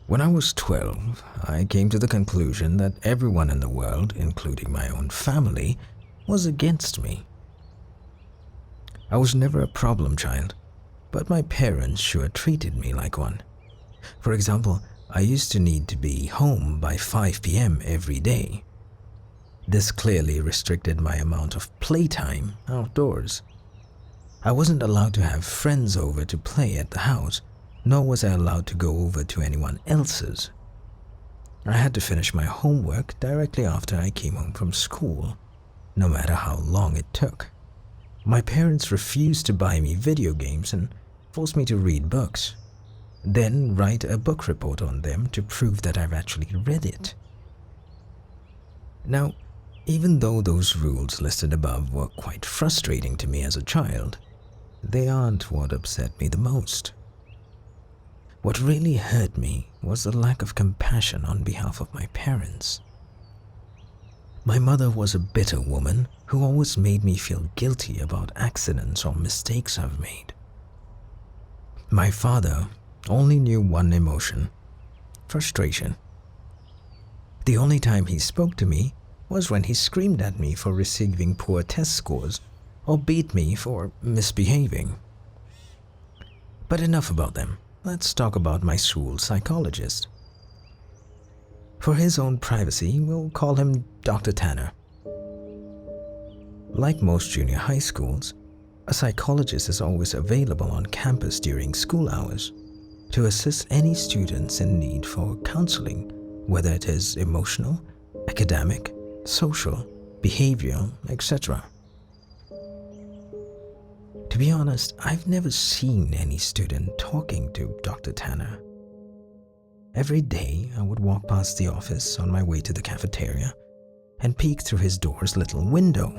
When I was 12, I came to the conclusion that everyone in the world, including my own family, was against me. I was never a problem child, but my parents sure treated me like one. For example, I used to need to be home by 5 p.m. every day. This clearly restricted my amount of playtime outdoors. I wasn't allowed to have friends over to play at the house, nor was I allowed to go over to anyone else's. I had to finish my homework directly after I came home from school, no matter how long it took. My parents refused to buy me video games and forced me to read books, then write a book report on them to prove that I've actually read it. Now, even though those rules listed above were quite frustrating to me as a child, they aren't what upset me the most. What really hurt me was the lack of compassion on behalf of my parents. My mother was a bitter woman who always made me feel guilty about accidents or mistakes I've made. My father only knew one emotion: frustration. The only time he spoke to me was when he screamed at me for receiving poor test scores or beat me for misbehaving. But enough about them. Let's talk about my school psychologist. For his own privacy, we'll call him Dr. Tanner. Like most junior high schools, a psychologist is always available on campus during school hours to assist any students in need for counseling, whether it is emotional, academic, social, behavioral, etc. To be honest, I've never seen any student talking to Dr. Tanner. Every day, I would walk past the office on my way to the cafeteria and peek through his door's little window.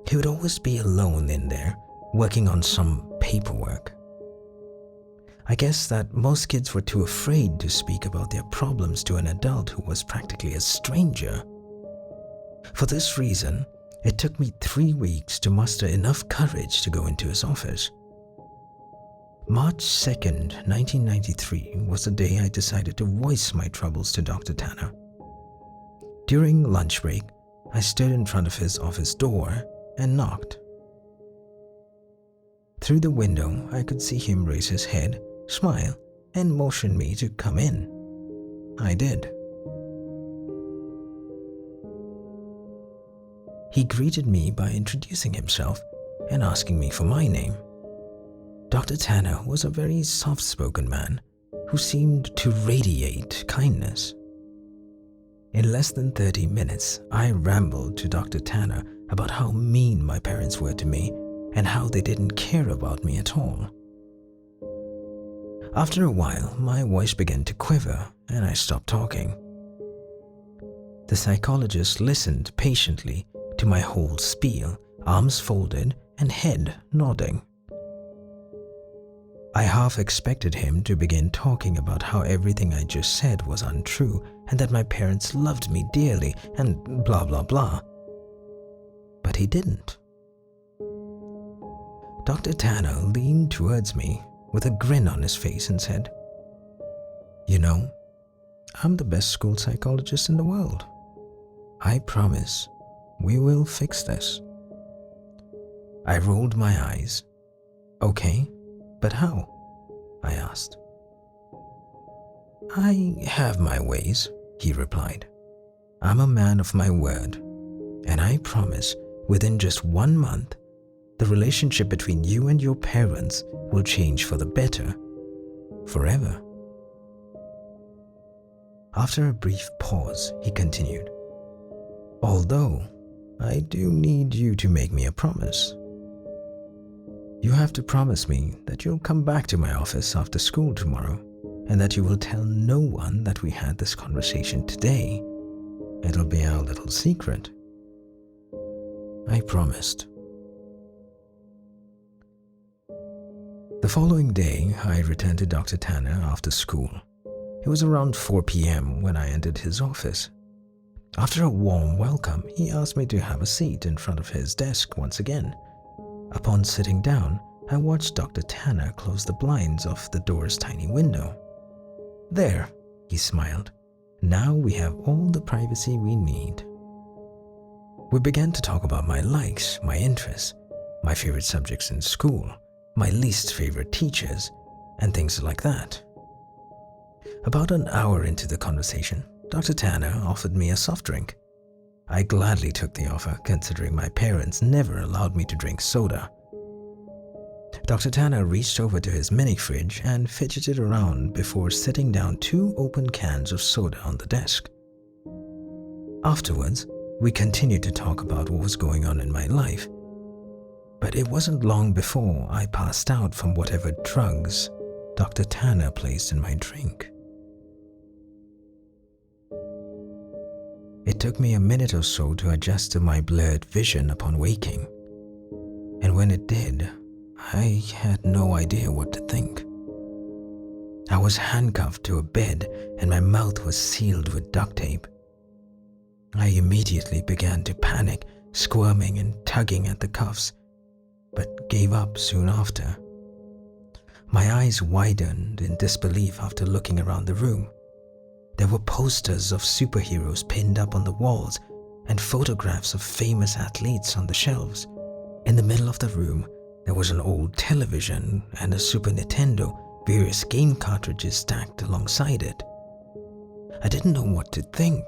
He would always be alone in there, working on some paperwork. I guess that most kids were too afraid to speak about their problems to an adult who was practically a stranger. For this reason, it took me 3 weeks to muster enough courage to go into his office. March 2nd, 1993 was the day I decided to voice my troubles to Dr. Tanner. During lunch break, I stood in front of his office door and knocked. Through the window, I could see him raise his head, smile, and motion me to come in. I did. He greeted me by introducing himself and asking me for my name. Dr. Tanner was a very soft-spoken man who seemed to radiate kindness. In less than 30 minutes, I rambled to Dr. Tanner about how mean my parents were to me and how they didn't care about me at all. After a while, my voice began to quiver and I stopped talking. The psychologist listened patiently to my whole spiel, arms folded and head nodding. I half expected him to begin talking about how everything I just said was untrue and that my parents loved me dearly and blah blah blah. But he didn't. Dr. Tanner leaned towards me with a grin on his face and said, "You know, I'm the best school psychologist in the world. I promise we will fix this." I rolled my eyes. "Okay, but how?" I asked. "I have my ways," he replied. "I'm a man of my word, and I promise within just 1 month, the relationship between you and your parents will change for the better, forever." After a brief pause, he continued, "Although, I do need you to make me a promise. You have to promise me that you'll come back to my office after school tomorrow and that you will tell no one that we had this conversation today. It'll be our little secret." I promised. The following day, I returned to Dr. Tanner after school. It was around 4 p.m. when I entered his office. After a warm welcome, he asked me to have a seat in front of his desk once again. Upon sitting down, I watched Dr. Tanner close the blinds of the door's tiny window. There, he smiled. Now we have all the privacy we need. We began to talk about my likes, my interests, my favorite subjects in school, my least favorite teachers, and things like that. About an hour into the conversation, Dr. Tanner offered me a soft drink. I gladly took the offer, considering my parents never allowed me to drink soda. Dr. Tanner reached over to his mini fridge and fidgeted around before setting down 2 open cans of soda on the desk. Afterwards, we continued to talk about what was going on in my life, but it wasn't long before I passed out from whatever drugs Dr. Tanner placed in my drink. It took me a minute or so to adjust to my blurred vision upon waking, and when it did, I had no idea what to think. I was handcuffed to a bed and my mouth was sealed with duct tape. I immediately began to panic, squirming and tugging at the cuffs, but gave up soon after. My eyes widened in disbelief after looking around the room. There were posters of superheroes pinned up on the walls and photographs of famous athletes on the shelves. In the middle of the room, there was an old television and a Super Nintendo, various game cartridges stacked alongside it. I didn't know what to think.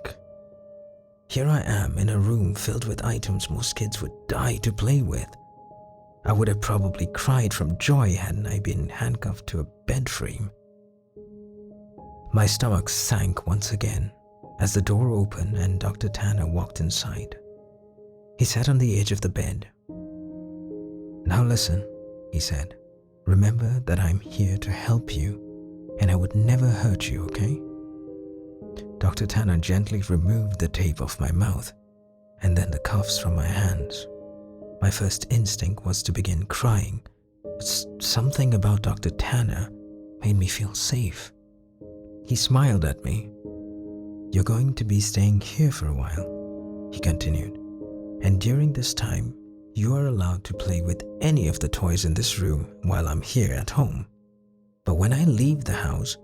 Here I am in a room filled with items most kids would die to play with. I would have probably cried from joy hadn't I been handcuffed to a bed frame. My stomach sank once again as the door opened and Dr. Tanner walked inside. He sat on the edge of the bed. "Now listen," he said. "Remember that I'm here to help you, and I would never hurt you, okay?" Dr. Tanner gently removed the tape off my mouth, and then the cuffs from my hands. My first instinct was to begin crying, but something about Dr. Tanner made me feel safe. He smiled at me. "You're going to be staying here for a while," he continued, "and during this time, you are allowed to play with any of the toys in this room while I'm here at home. But when I leave the house,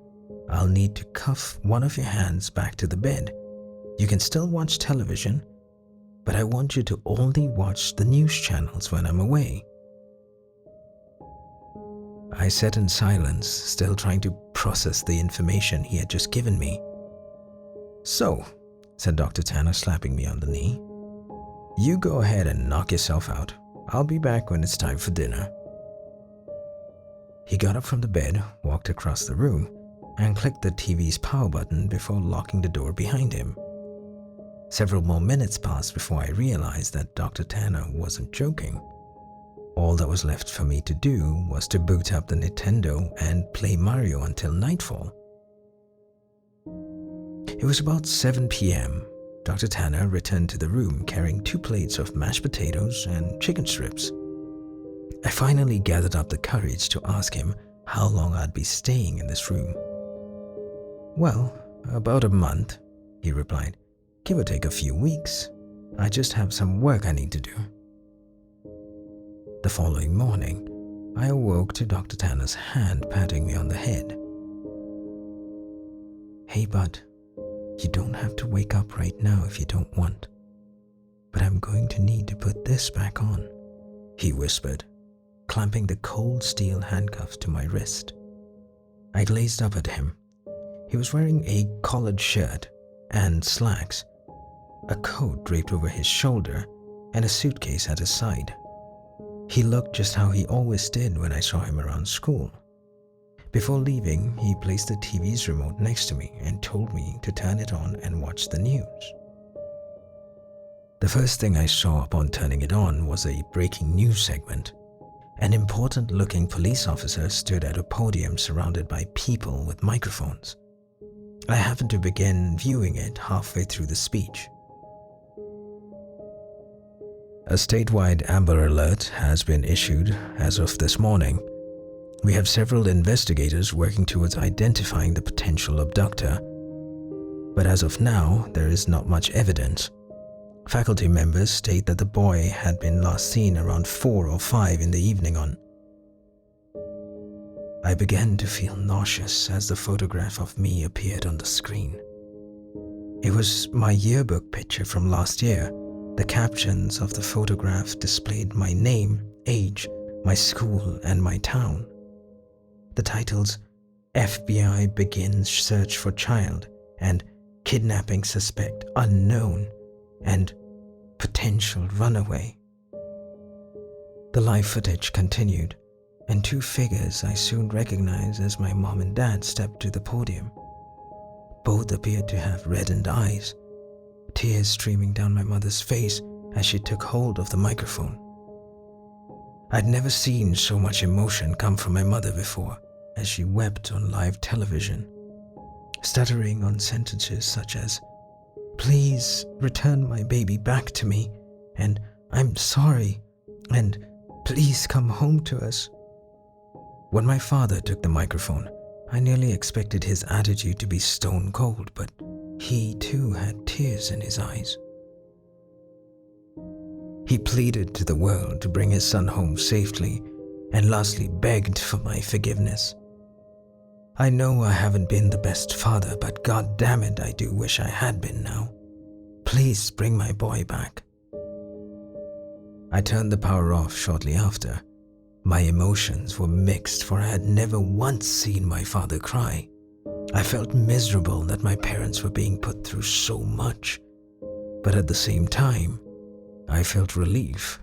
I'll need to cuff one of your hands back to the bed. You can still watch television, but I want you to only watch the news channels when I'm away." I sat in silence, still trying to process the information he had just given me. "So," said Dr. Tanner, slapping me on the knee, "you go ahead and knock yourself out. I'll be back when it's time for dinner." He got up from the bed, walked across the room, and clicked the TV's power button before locking the door behind him. Several more minutes passed before I realized that Dr. Tanner wasn't joking. All that was left for me to do was to boot up the Nintendo and play Mario until nightfall. It was about 7 p.m. Dr. Tanner returned to the room carrying 2 plates of mashed potatoes and chicken strips. I finally gathered up the courage to ask him how long I'd be staying in this room. "Well, about a month," he replied. "Give or take a few weeks. I just have some work I need to do." The following morning, I awoke to Dr. Tanner's hand patting me on the head. "Hey, bud, you don't have to wake up right now if you don't want, but I'm going to need to put this back on," he whispered, clamping the cold steel handcuffs to my wrist. I glazed up at him. He was wearing a collared shirt and slacks, a coat draped over his shoulder, and a suitcase at his side. He looked just how he always did when I saw him around school. Before leaving, he placed the TV's remote next to me and told me to turn it on and watch the news. The first thing I saw upon turning it on was a breaking news segment. An important-looking police officer stood at a podium surrounded by people with microphones. I happened to begin viewing it halfway through the speech. "A statewide Amber Alert has been issued as of this morning. We have several investigators working towards identifying the potential abductor, but as of now, there is not much evidence. Faculty members state that the boy had been last seen around 4 or 5 in the evening on..." I began to feel nauseous as the photograph of me appeared on the screen. It was my yearbook picture from last year. The captions of the photograph displayed my name, age, my school, and my town. The titles FBI begins search for child and kidnapping suspect unknown and potential runaway. The live footage continued, and two figures I soon recognized as my mom and dad stepped to the podium. Both appeared to have reddened eyes, tears streaming down my mother's face as she took hold of the microphone. I'd never seen so much emotion come from my mother before, as she wept on live television, stuttering on sentences such as, "Please return my baby back to me," and "I'm sorry," and "Please come home to us." When my father took the microphone, I nearly expected his attitude to be stone cold, but he too had tears in his eyes. He pleaded to the world to bring his son home safely, and lastly begged for my forgiveness. I know I haven't been the best father, but god damn it, I do wish I had been now. Please bring my boy back. I turned the power off shortly after. My emotions were mixed, for I had never once seen my father cry. I felt miserable that my parents were being put through so much, but at the same time, I felt relief.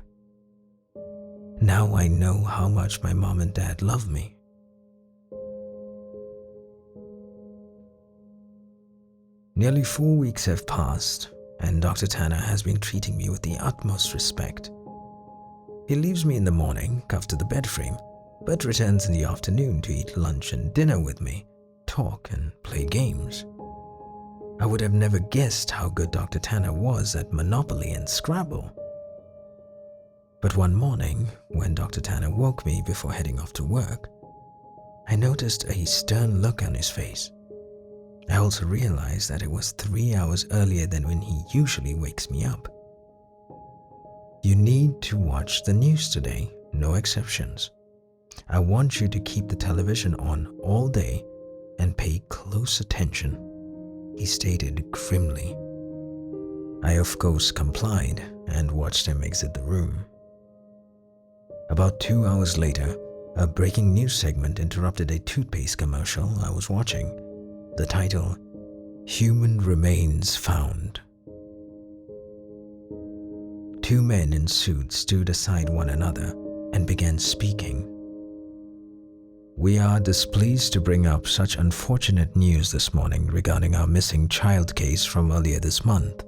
Now I know how much my mom and dad love me. Nearly 4 weeks have passed, and Dr. Tanner has been treating me with the utmost respect. He leaves me in the morning, cuffed to the bed frame, but returns in the afternoon to eat lunch and dinner with me, talk and play games. I would have never guessed how good Dr. Tanner was at Monopoly and Scrabble. But one morning, when Dr. Tanner woke me before heading off to work, I noticed a stern look on his face. I also realized that it was 3 hours earlier than when he usually wakes me up. "You need to watch the news today, no exceptions. I want you to keep the television on all day and pay close attention," he stated grimly. I of course complied and watched him exit the room. About 2 hours later, a breaking news segment interrupted a toothpaste commercial I was watching. The title, "Human Remains Found." Two men in suits stood aside one another and began speaking. "We are displeased to bring up such unfortunate news this morning regarding our missing child case from earlier this month."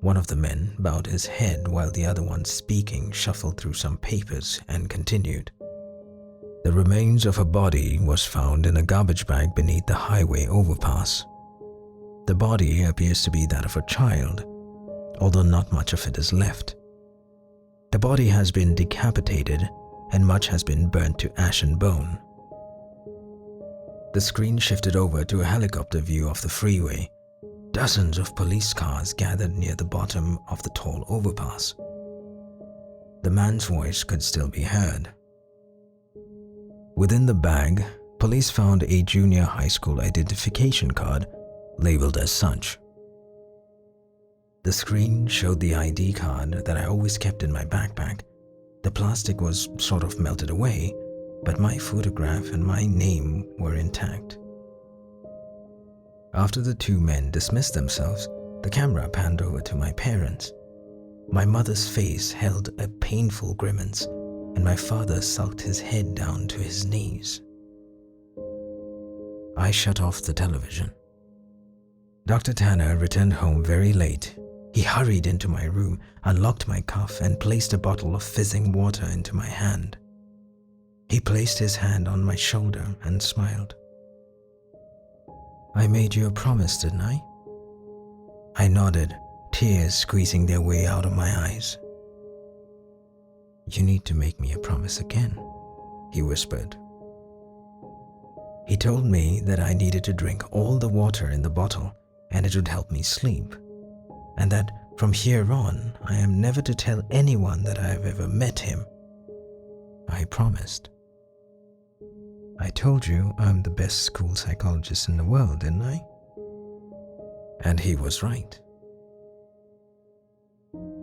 One of the men bowed his head while the other one speaking shuffled through some papers and continued. "The remains of a body was found in a garbage bag beneath the highway overpass. The body appears to be that of a child, although not much of it is left. The body has been decapitated and much has been burnt to ash and bone." The screen shifted over to a helicopter view of the freeway. Dozens of police cars gathered near the bottom of the tall overpass. The man's voice could still be heard. Within the bag, police found a junior high school identification card labeled as such. The screen showed the ID card that I always kept in my backpack. The plastic was sort of melted away, but my photograph and my name were intact. After the two men dismissed themselves, the camera panned over to my parents. My mother's face held a painful grimace, and my father sulked his head down to his knees. I shut off the television. Dr. Tanner returned home very late. He hurried into my room, unlocked my cuff, and placed a bottle of fizzing water into my hand. He placed his hand on my shoulder and smiled. "I made you a promise, didn't I?" I nodded, tears squeezing their way out of my eyes. "You need to make me a promise again," he whispered. He told me that I needed to drink all the water in the bottle and it would help me sleep, and that from here on I am never to tell anyone that I have ever met him. I promised. I told you I'm the best school psychologist in the world, didn't I? And he was right.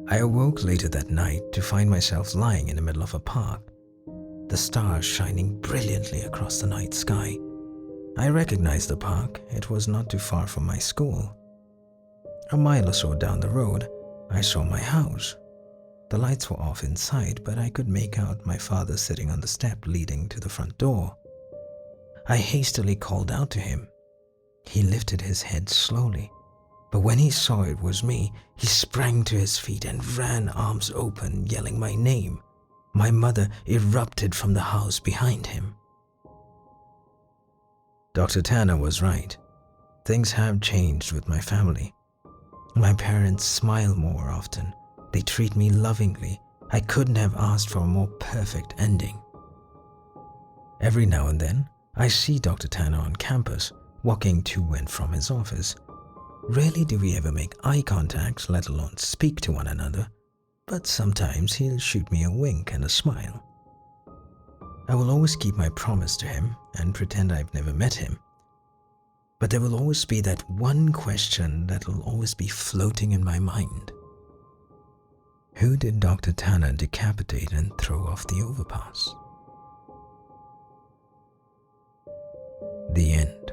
I awoke later that night to find myself lying in the middle of a park, the stars shining brilliantly across the night sky. I recognized the park. It was not too far from my school. A mile or so down the road, I saw my house. The lights were off inside, but I could make out my father sitting on the step leading to the front door. I hastily called out to him. He lifted his head slowly, but when he saw it was me, he sprang to his feet and ran, arms open, yelling my name. My mother erupted from the house behind him. Dr. Tanner was right. Things have changed with my family. My parents smile more often. They treat me lovingly. I couldn't have asked for a more perfect ending. Every now and then, I see Dr. Tanner on campus, walking to and from his office. Rarely do we ever make eye contact, let alone speak to one another, but sometimes he'll shoot me a wink and a smile. I will always keep my promise to him and pretend I've never met him. But there will always be that one question that will always be floating in my mind. Who did Dr. Tanner decapitate and throw off the overpass? The end.